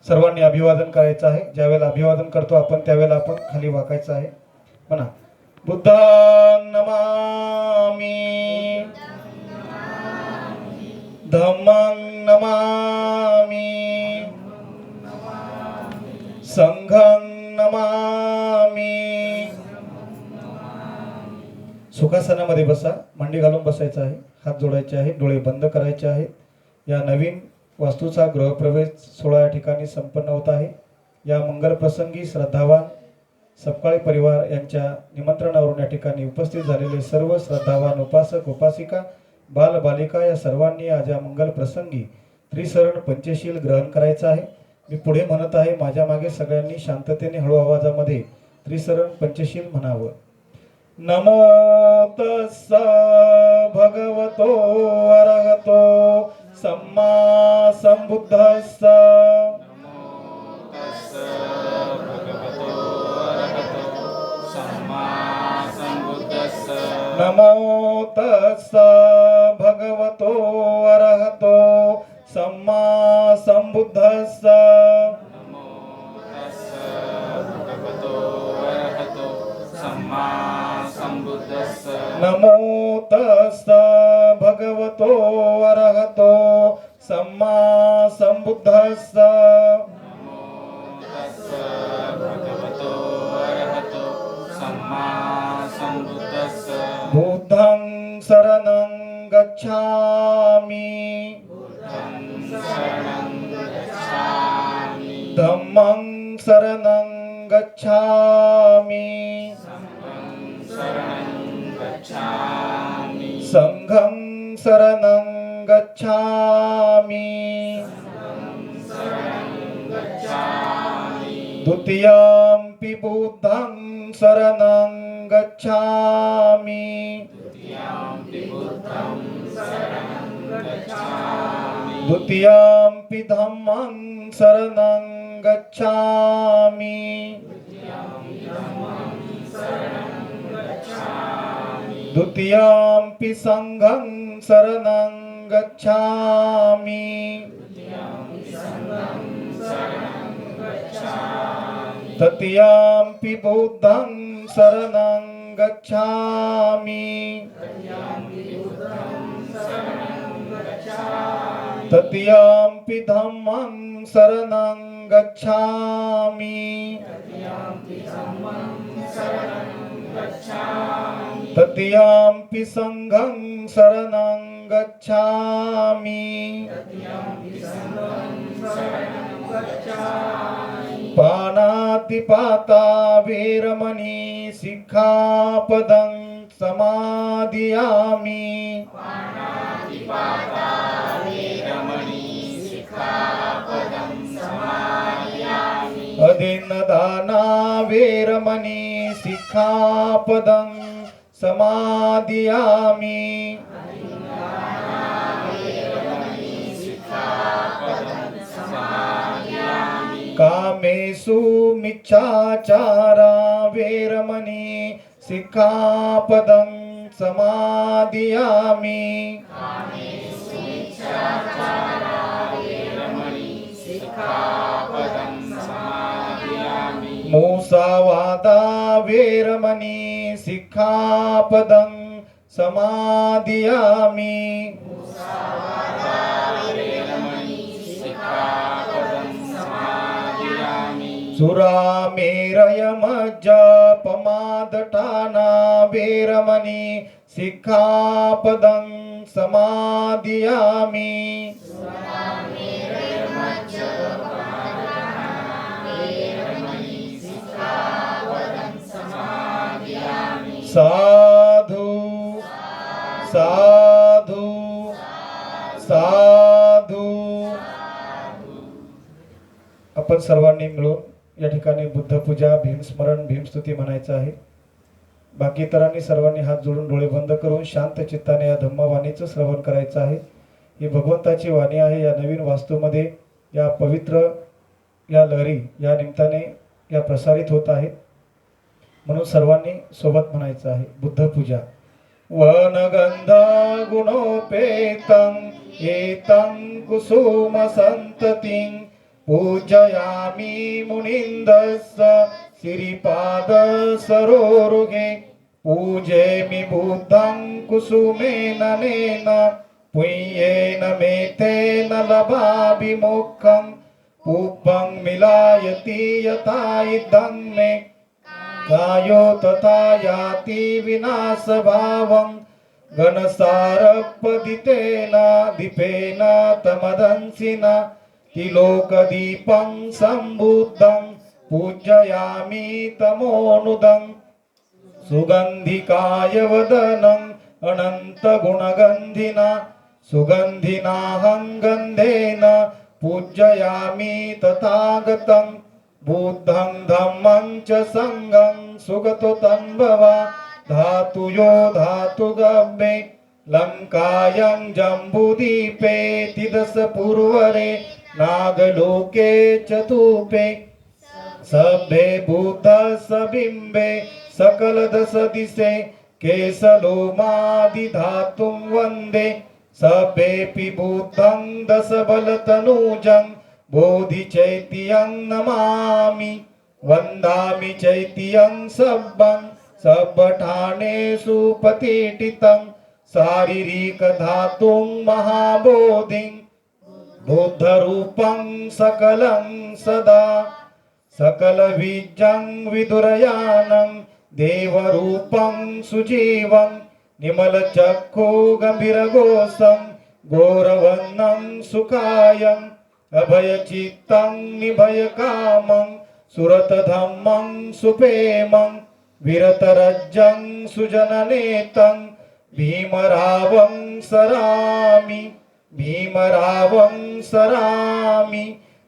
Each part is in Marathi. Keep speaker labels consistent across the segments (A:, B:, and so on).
A: सर्वांनी अभिवादन करायचं आहे. ज्यावेळेला अभिवादन करतो आपण त्यावेळेला आपण खाली वाकायचं आहे. म्हणा बुद्धं नमामि, धम्मं नमामि, संघं नमामि. सुखासनामध्ये बसा. मांडी घालून बसायचं आहे. हात जोडायचे आहेत. डोळे बंद करायचे आहेत. या नवीन वास्तूचा गृहप्रवेश सोहळा या ठिकाणी संपन्न होत आहे. या मंगल प्रसंगी श्रद्धावान सपकाळे परिवार यांच्या निमंत्रणावरून या ठिकाणी उपस्थित झालेले सर्व श्रद्धावान उपासक उपासिका बाल बालिका या सर्वांनी आज या मंगल प्रसंगी त्रिसरण पंचशील ग्रहण करायचं आहे. मी पुढे म्हणत आहे. माझ्या मागे सगळ्यांनी शांततेने हळू आवाजामध्ये त्रिसरण पंचशील म्हणावं. नमो तस्स भगवतो अरहतो सम्मा संबुद्धस्स. नमो तस्स भगवतो अरहतो सम्मा संबुद्धस्स. नमो तस्स भगवतो अरहतो सम्मा संबुद्धस्स. बुद्धं शरणं गच्छामि, धम्मं शरणं गच्छामि, संघं शरणं गच्छामि. द्वितीयंपि बुद्धं शरणं गच्छामि, द्वितीयंपि धम्मं शरणं गच्छामि, द्वितीयंपि संघं शरणं गच्छामि. तृतीयंपि बुद्धं शरणं गच्छामि, तृतीयंपि धम्मं शरणं गच्छामि, तृतीयंपि संघं शरणं गच्छामि. पानातिपाता वेरमणि सिक्खापदं समादियामि. अदिन्नदाना वेरमणि सिक्खापदं समादियामि. कामेषु मिच्छाचारा वेरमणि सिक्खापदं समादियामि. मूसावादा वेरमणि सिक्खापदं समादियामि. सुरामेरयमज्जपमादठाना वेरमणि सिक्खापदं समादियामि. साधु साधु साधु. आपण सर्वांनी मिळून या ठिकाणी बुद्धपूजा भीमस्मरण भीमस्तुती म्हणायचं आहे. बाकी इतरांनी सर्वांनी हात जोडून डोळे बंद करून शांत चित्ताने या धम्मवाणीचं श्रवण करायचं आहे. ही भगवंताची वाणी आहे. या नवीन वास्तूमध्ये या पवित्र या लहरी या निमित्ताने या प्रसारित होत आहेत. म्हणून सर्वांनी सोबत म्हणायचं आहे. बुद्धपूजा. वनगंध गुणोपेतं एतं कुसुम संततिं पूजयामि मुनिन्दस्य सिरिपाद सरोरुहे पूजेमि बुद्धं कुसुमेन नेन पुय्येन मेतेन लभामि मोक्षं पुब्बं मिलायति यथा इदं मे कायो तथा याति विनाशभावं घनसारपदितेन दीपेन तमदंसिना तिलोकदीपं सम्बुद्धं पूजयामि तमोनुदं सुगन्धिकाय वदनं अनन्तगुणगन्धिना सुगन्धिनाहं गन्धेन पूजयामि तथागतं बुद्धं धम्मं च संघं सुगतो तन्भवा धातुयो धातुगम्मे लङ्कायां जम्बूदीपे तिदस पूर्वरे नागलोके चतुपे सभ्ये बुद्धस्य बिम्बे सकलदश दिशे केशलोमादिधातुं वन्दे सभ्येऽपि बुद्धं दशबलतनूजं बोधिचैत्यं नमामि वन्दामि चैत्यं सब्बं सब्बठानेषु प्रतिष्ठितं शारीरिकधातुं महाबोधिं बुद्धरूपं सकलं सदा सकलबीजं विदुरयानं देवरूपं सुजीवं निमलचक्षु गम्भीरघोषं घोरवर्णं सुखायं अभयचित्तं निभयकामं सुरतधम्मं सुप्रेमं विरतरज्जं सुजननेतं भीमरावं सरामि भीमरावं सरामि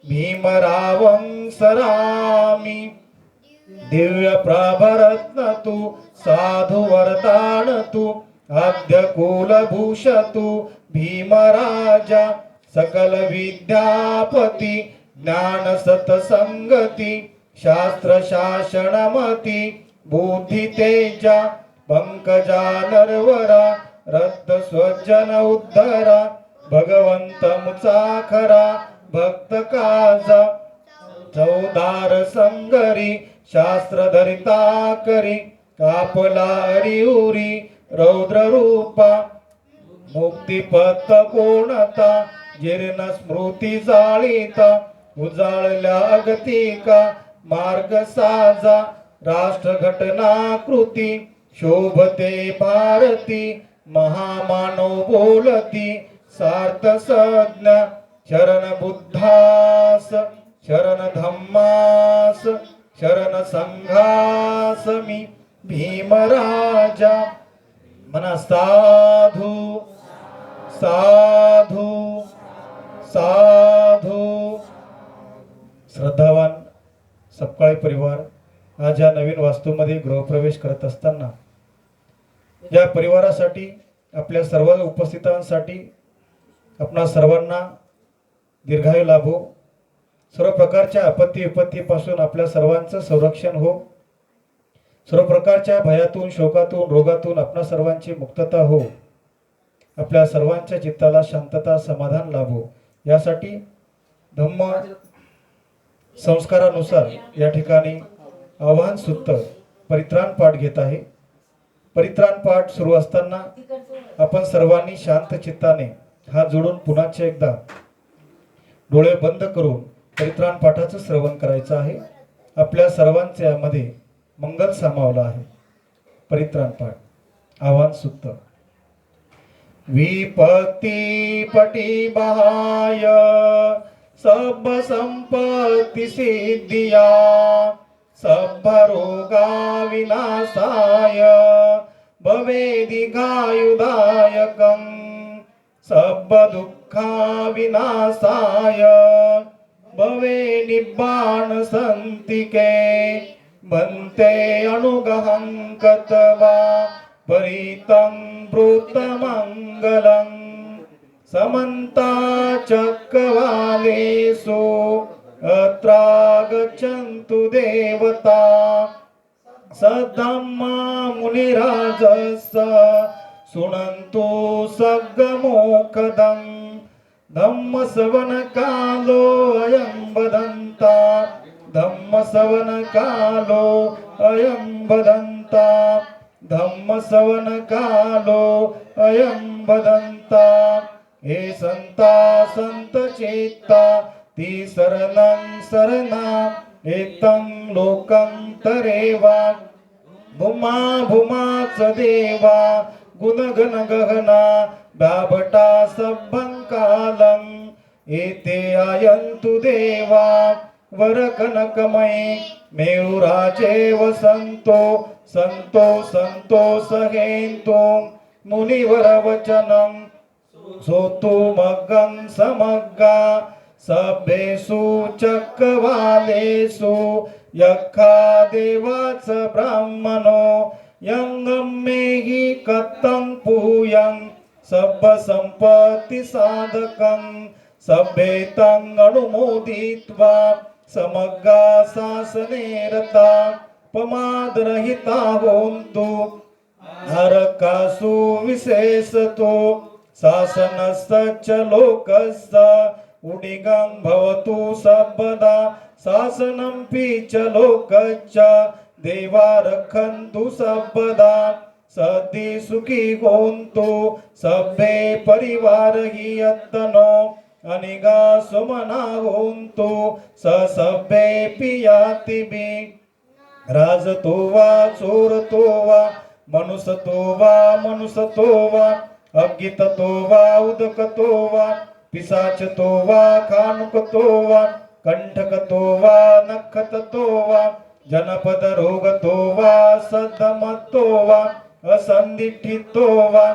A: भीमरावं सरामि दिव्य प्रभरत्नतु साधु वरदानतु आद्य कुलभूषतु भीमराजा सकल विद्यापति ज्ञान सतसंगति शास्त्र शासनमति बुद्धि तेजा पंकजा नरवरा रक्त स्वजन उद्धरा भगवंत मुचाखरा भक्त काजा चौदार संगरी शास्त्र धरिता करी कापला उरी रौद्र रूपा मुक्तिपथ कोणता जीर्ण स्मृती जाळीता उजाळल्या अगतिका मार्ग साजा राष्ट्र घटनाकृती शोभते भारती महामानव बोलती सार्थ सज्ञ शरण बुद्धास शरण धम्मास शरण संघासमी भीमराजा मना साधू साधू साधू. श्रद्धावान सपकाळी परिवार आज या नवीन वास्तूमध्ये गृहप्रवेश करत असताना या परिवारासाठी आपल्या सर्व उपस्थितांसाठी आपणा सर्वांना दीर्घायू लाभो सर्व प्रकारच्या आपत्ती विपत्तीपासून आपल्या सर्वांचं संरक्षण हो सर्व प्रकारच्या भयातून शोकातून रोगातून आपणा सर्वांची मुक्तता हो आपल्या सर्वांच्या चित्ताला शांतता समाधान लाभो यासाठी धम्म संस्कारानुसार या ठिकाणी आवाहन सुत्त परित्राण पाठ घेत आहे. परित्राण पाठ सुरू असताना आपण सर्वांनी शांत चित्ताने हात जोडून पुन्हा एकदा डोळे बंद करून परित्राण पाठाचं श्रवण करायचं आहे. आपल्या सर्वांच्या यामध्ये मंगल सामावला आहे. परित्राण पाठ आवाहन सुत्त. विपत्ति पटी बहाय सब संपत्ति सिद्धिया सब रोगा विनाशाय भवे दीर्घायुदायकं सब दुःखा विनाशाय भवे निब्बाण संतिके भन्ते अनुगहं कतवा परितं ब्रूतमङ्गलं समन्ता चक्रवालेषु अत्रागच्छन्तु देवता सद्धम्मा मुनिराजस्य शृण्वन्तु सद्गमोक्षदं धम्म सवन कालो अयं बदन्ता धम्म सवन कालो अयं बदन्ता धम्म सवन कालो अयं बदन्ता हे संता संत चेता ती शरणं शरणा एतं लोकं तरेवा भूमा भूमाच देवा गुणगण गहना बाबटा सब्बंकालं एते आयन्तु देवा वर कनकमय मेरुराजे वसंतो संतो संतो सहेंतो मुनिवर वचनं सोतु मग्गं समग्गा सभ्येषु चक्रवालेषु यक्खा देवाच ब्राह्मणो यंगमेहि कत्तं पूयं सब्ब संपत्ति साधकं सभ्येतं अनुमोदित्वा समग्गा शासने रता पमादरहिता होन्तु नरकासु विशेषतो शासनस्य लोकस्य उडिगं भवतु सर्वदा शासनंपि च लोकस्य देवा रक्षन्तु सर्वदा सद्दि सुखी होन्तु सभ्ये परिवारहि यत्तनो अनिगा सुमना होन्तु स सभ्येऽपि यातिभि राजतो वा चोरतो वा मनुसतो वा अज्ञिततो वा उदकतो वा पिशाचतो वा खानुकतो वा कंठकतो वा नखततो वा जनपद रोगतो वा सदमतो वा असंदिठितो वा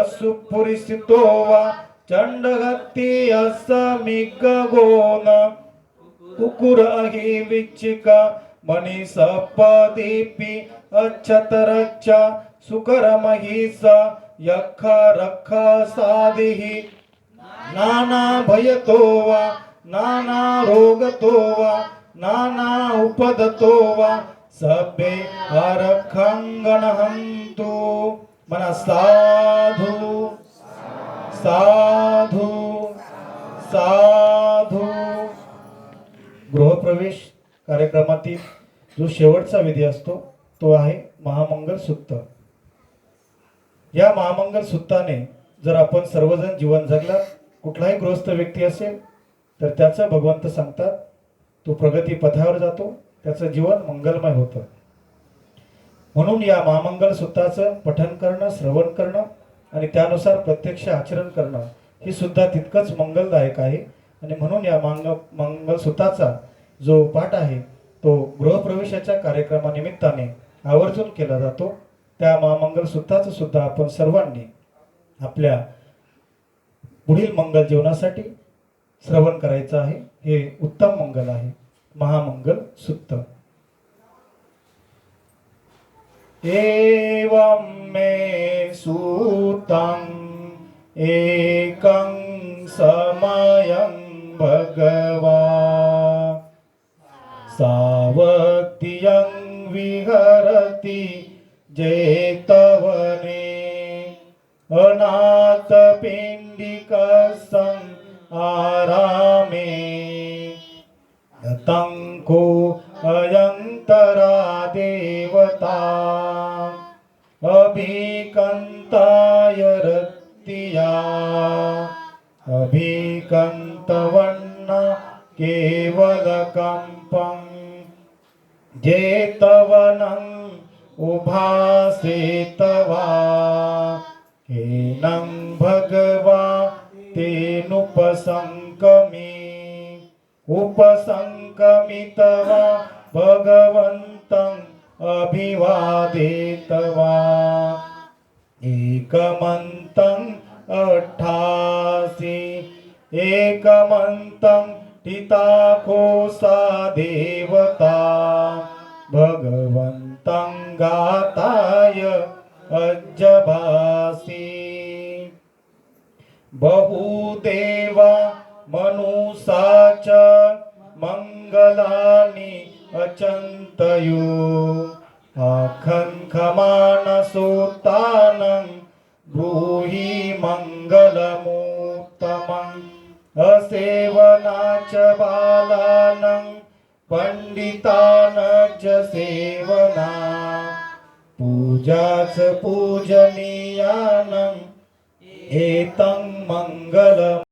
A: असुपुरिसितो वा चंडगत्ति असमिगोन कुकुर अहि विचिका मणिसपदीपि अच्छतरच्चा सुकरमहिषा यक्खा रक्खा साधिहि नाना भयतो वा नाना रोगतो वा नाना उपदतो वा सभ्ये आरक्षं गणहन्तु मना साधु साधु साधु गृहप्रवेश कार्यक्रमातील जो शेवटचा विधी असतो तो आहे महामंगल सूक्त. या महामंगल सूक्ताने जर आपण सर्वजण जीवन जगला, कुठलाही गृहस्थ व्यक्ती असेल तर त्याचं भगवंत सांगतात तो प्रगती पथावर जातो, त्याचं जीवन मंगलमय होतं. म्हणून या महामंगल सूक्ताचं पठन करणं, श्रवण करणं आणि त्यानुसार प्रत्यक्ष आचरण करणं हे सुद्धा तितकंच मंगलदायक आहे. आणि म्हणून या मंगल सूक्ताचा जो पाठ आहे तो गृहप्रवेशाच्या कार्यक्रमानिमित्ताने आवर्जून केला जातो. त्या महामंगल सूक्ताचं सुद्धा आपण सर्वांनी आपल्या पुढील मंगल जीवनासाठी श्रवण करायचं आहे. हे उत्तम मंगल आहे. महामंगल सूक्त. एवं मे सूतं एकं समयं भगवा सावक्तियं विहरति जेतवने अनाथपिण्डिकसं आरामे तंको अयंतरा देवता अभिकंताय रत्तिया अभिकंतवन्ना केवलकंपं जेतवनं उभासेतवा हेनं भगवा तेनुपसंकमी उपसंकमितवा भगवन्तं अभिवादेतवा एकमन्तं अट्ठासि एकमन्तं टिताकोसा देवता भगवन्तं गाताय अज्जभासि बहुदेवा मनुषा च मंगलानि अचन्तयो आखङ्खमानसोत्तानं ब्रूहि मङ्गलमुत्तमं असेवनाच बालानं पंडितानच सेवना पूजाच पूजनीयानं एतं मंगलम्